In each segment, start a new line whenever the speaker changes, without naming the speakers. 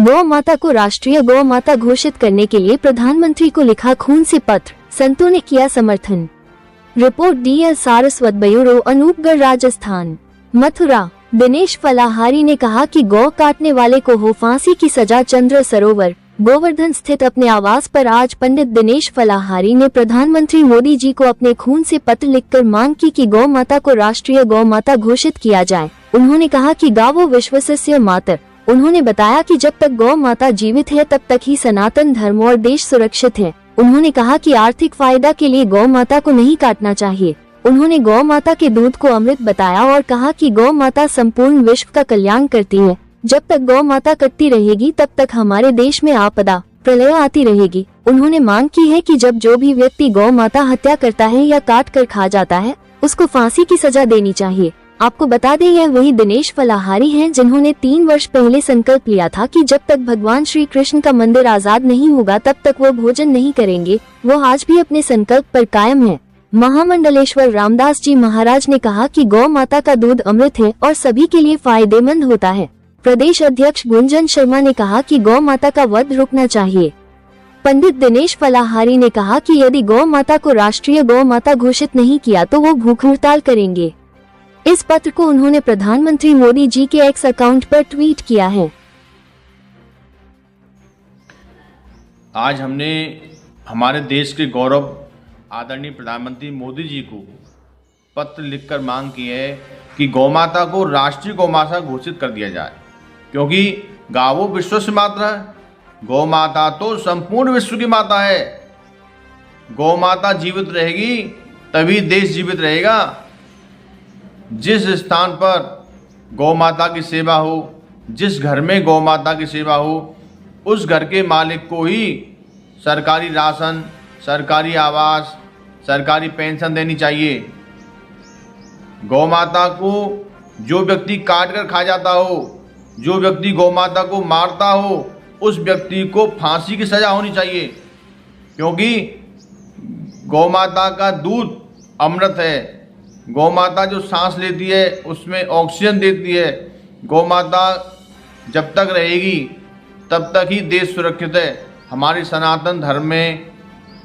गौ माता को राष्ट्रीय गौ माता घोषित करने के लिए प्रधानमंत्री को लिखा खून से पत्र, संतों ने किया समर्थन। Report DL Saraswat, bureau, Anupgarh, Rajasthan. Mathura, Dinesh Phalahari ने कहा कि गौ काटने वाले को हो फांसी की सजा। चंद्र सरोवर, गोवर्धन स्थित अपने आवास पर आज पंडित दिनेश फलाहारी ने प्रधानमंत्री मोदी जी को अपने खून से पत्र लिखकर मांग की कि गौ माता को राष्ट्रीय गौ माता घोषित किया जाए। उन्होंने कहा कि गावो विश्वस्य मातर। उन्होंने बताया कि जब तक गौ माता जीवित है तब तक ही सनातन धर्म और देश सुरक्षित है। उन्होंने कहा कि आर्थिक फायदा के लिए गौ माता को नहीं काटना चाहिए। उन्होंने गौ माता के दूध को अमृत बताया और कहा कि गौ माता संपूर्ण विश्व का कल्याण करती है। जब तक गौ माता कटती रहेगी तब तक हमारे देश में आपदा प्रलय आती रहेगी। उन्होंने मांग की है कि जब जो भी व्यक्ति गौ माता हत्या करता है या काट कर खा जाता है उसको फांसी की सजा देनी चाहिए। आपको बता दें, यह वही दिनेश फलाहारी हैं जिन्होंने 3 वर्ष पहले संकल्प लिया था कि जब तक भगवान श्री कृष्ण का मंदिर आजाद नहीं होगा तब तक वो भोजन नहीं करेंगे। वो आज भी अपने संकल्प पर कायम है। महामंडलेश्वर रामदास जी महाराज ने कहा कि गौ माता का दूध अमृत है और सभी के लिए फायदेमंद होता है। प्रदेश अध्यक्ष गुंजन शर्मा ने कहा कि गौ माता का वध रुकना चाहिए। पंडित दिनेश फलाहारी ने कहा कि यदि गौ माता को राष्ट्रीय गौ माता घोषित नहीं किया तो वो भूख हड़ताल करेंगे। इस पत्र को उन्होंने प्रधानमंत्री मोदी जी के एक्स अकाउंट पर ट्वीट किया है।
आज हमने हमारे देश के गौरव आदरणीय प्रधानमंत्री मोदी जी को पत्र लिखकर मांग की है कि गौमाता को राष्ट्रीय गौमाता घोषित कर दिया जाए, क्योंकि गावो विश्वस्य माता है। गौ माता तो संपूर्ण विश्व की माता है। गौ माता जीवित रहेगी तभी देश जीवित रहेगा। जिस स्थान पर गौ माता की सेवा हो, जिस घर में गौ माता की सेवा हो, उस घर के मालिक को ही सरकारी राशन, सरकारी आवास, सरकारी पेंशन देनी चाहिए। गौ माता को जो व्यक्ति काट कर खा जाता हो, जो व्यक्ति गौ माता को मारता हो, उस व्यक्ति को फांसी की सजा होनी चाहिए, क्योंकि गौ माता का दूध अमृत है। गौ माता जो सांस लेती है उसमें ऑक्सीजन देती है। गौ माता जब तक रहेगी तब तक ही देश सुरक्षित है। हमारे सनातन धर्म में,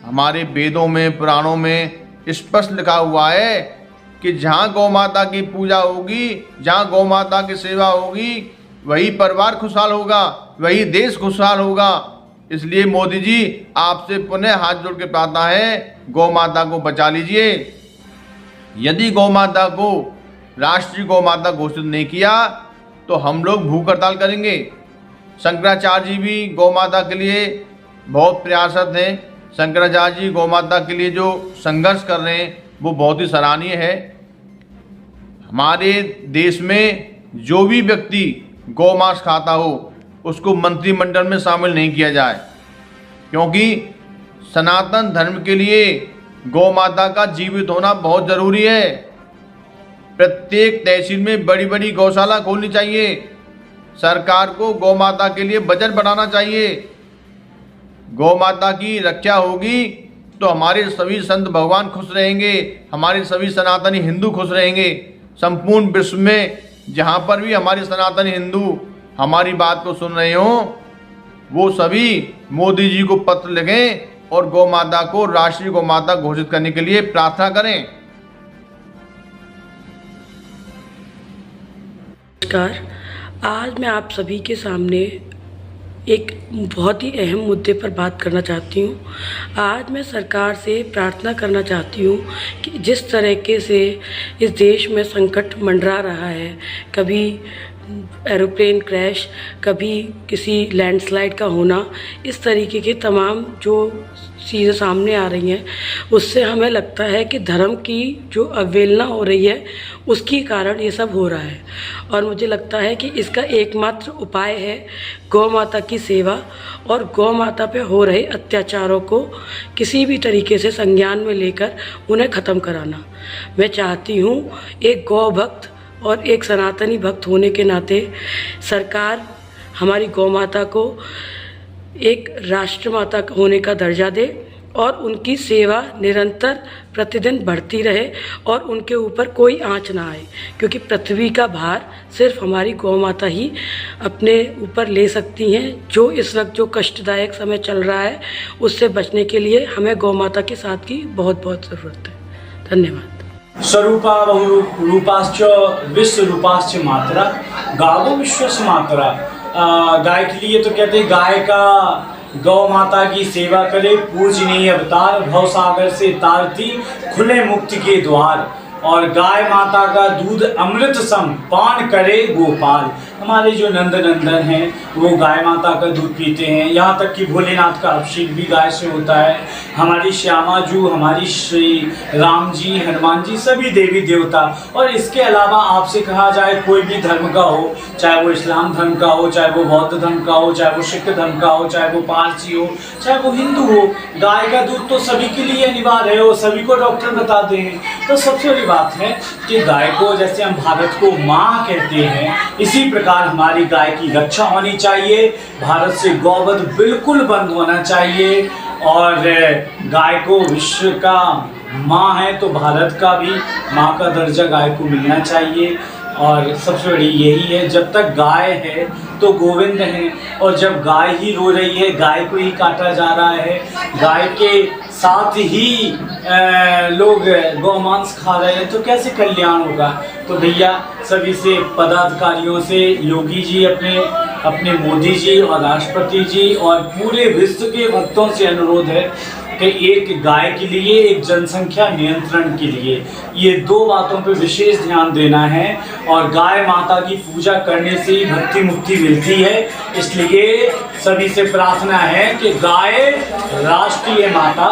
हमारे वेदों में, पुराणों में स्पष्ट लिखा हुआ है कि जहाँ गौ माता की पूजा होगी, जहाँ गौ माता की सेवा होगी, वही परिवार खुशहाल होगा, वही देश खुशहाल होगा। इसलिए मोदी जी आपसे पुनः हाथ जोड़ के प्रार्थना है, गौ माता को बचा लीजिए। यदि गौ माता को राष्ट्रीय गौ माता घोषित नहीं किया तो हम लोग भूख हड़ताल करेंगे। शंकराचार्य जी भी गौ माता के लिए बहुत प्रयासरत हैं। शंकराचार्य जी गौ माता के लिए जो संघर्ष कर रहे हैं वो बहुत ही सराहनीय है। हमारे देश में जो भी व्यक्ति गौ मांस खाता हो उसको मंत्रिमंडल में शामिल नहीं किया जाए, क्योंकि सनातन धर्म के लिए गौ माता का जीवित होना बहुत जरूरी है। प्रत्येक तहसील में बड़ी बड़ी गौशाला खोलनी चाहिए। सरकार को गौ माता के लिए बजट बढ़ाना चाहिए। गौ माता की रक्षा होगी तो हमारे सभी संत भगवान खुश रहेंगे, हमारे सभी सनातनी हिंदू खुश रहेंगे। संपूर्ण विश्व में जहाँ पर भी हमारे सनातनी हिंदू हमारी बात को सुन रहे हो, वो सभी मोदी जी को पत्र लिखें और गौ माता को राष्ट्रीय गौ माता घोषित करने के लिए प्रार्थना करें।
नमस्कार, आज मैं आप सभी के सामने एक बहुत ही अहम मुद्दे पर बात करना चाहती हूँ। आज मैं सरकार से प्रार्थना करना चाहती हूँ कि जिस तरीके से इस देश में संकट मंडरा रहा है, कभी एरोप्लेन क्रैश, कभी किसी लैंडस्लाइड का होना, इस तरीके के तमाम जो चीज़ें सामने आ रही हैं, उससे हमें लगता है कि धर्म की जो अवहेलना हो रही है उसके कारण ये सब हो रहा है। और मुझे लगता है कि इसका एकमात्र उपाय है गौ माता की सेवा और गौ माता पे हो रहे अत्याचारों को किसी भी तरीके से संज्ञान में लेकर उन्हें ख़त्म कराना। मैं चाहती हूँ एक गौ भक्त और एक सनातनी भक्त होने के नाते सरकार हमारी गौ माता को एक राष्ट्र माता होने का दर्जा दे और उनकी सेवा निरंतर प्रतिदिन बढ़ती रहे और उनके ऊपर कोई आँच ना आए, क्योंकि पृथ्वी का भार सिर्फ हमारी गौ माता ही अपने ऊपर ले सकती हैं। जो इस वक्त जो कष्टदायक समय चल रहा है उससे बचने के लिए हमें गौ माता के साथ की बहुत बहुत ज़रूरत है। धन्यवाद।
स्वरूपा बहुरूपाश्च विश्वरूपाश्च मात्रा गावो विश्वस्य मात्रा। गाय के लिए तो कहते हैं गाय का गौ माता की सेवा करे पूजनीय अवतार, भवसागर से तारती खुले मुक्ति के द्वार। और गाय माता का दूध अमृत सम पान करे गोपाल। हमारे जो नंदन हैं वो गाय माता का दूध पीते हैं, यहाँ तक कि भोलेनाथ का अभिषेक भी गाय से होता है। हमारी श्यामा जू, हमारी श्री राम जी, हनुमान जी, सभी देवी देवता। और इसके अलावा आपसे कहा जाए कोई भी धर्म का हो, चाहे वो इस्लाम धर्म का हो, चाहे वो बौद्ध धर्म का हो, चाहे वो सिख धर्म का हो, चाहे वो पारसी हो, चाहे वो हिंदू हो, गाय का दूध तो सभी के लिए अनिवार्य है और सभी को डॉक्टर बताते हैं। तो सबसे बड़ी बात है कि गाय को, जैसे हम भारत को माँ कहते हैं, इसी प्रकार हमारी गाय की रक्षा होनी चाहिए। भारत से गौवध बिल्कुल बंद होना चाहिए और गाय को विश्व का माँ है तो भारत का भी माँ का दर्जा गाय को मिलना चाहिए। और सबसे बड़ी यही है, जब तक गाय है तो गोविंद है, और जब गाय ही रो रही है, गाय को ही काटा जा रहा है, गाय के साथ ही लोग गौमांस खा रहे हैं, तो कैसे कल्याण होगा। तो भैया सभी से, पदाधिकारियों से, योगी जी अपने मोदी जी और राष्ट्रपति जी और पूरे विश्व के भक्तों से अनुरोध है कि एक गाय के लिए, एक जनसंख्या नियंत्रण के लिए ये दो बातों पे विशेष ध्यान देना है। और गाय माता की पूजा करने से ही भक्ति मुक्ति मिलती है। इसलिए सभी से प्रार्थना है कि गाय राष्ट्रीय माता